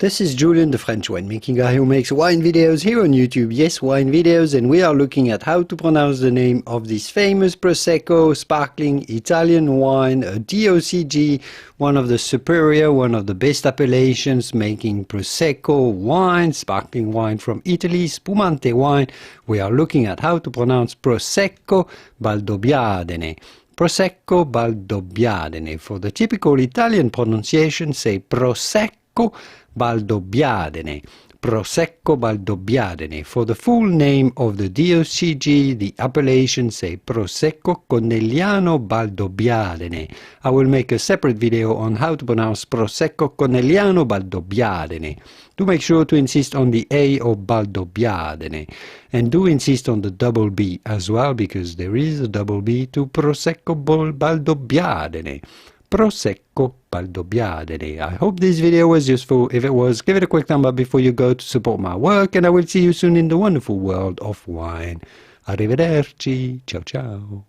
This is Julien, the French winemaking guy who makes wine videos here on YouTube. Yes, wine videos, and we are looking at how to pronounce the name of this famous Prosecco sparkling Italian wine, a DOCG, one of the best appellations making Prosecco wine, sparkling wine from Italy, spumante wine. We are looking at how to pronounce Prosecco Valdobbiadene. Prosecco Valdobbiadene. For the typical Italian pronunciation, say Prosecco Valdobbiadene. Prosecco Valdobbiadene. For the full name of the DOCG, the appellation, say Prosecco Conegliano Valdobbiadene. I will make a separate video on how to pronounce Prosecco Conegliano Valdobbiadene. Do make sure to insist on the A of Valdobbiadene. And do insist on the double B as well, because there is a double B to Prosecco Valdobbiadene. Prosecco Valdobbiadene. I hope this video was useful. If it was, give it a quick thumb up before you go to support my work, and I will see you soon in the wonderful world of wine. Arrivederci. Ciao ciao.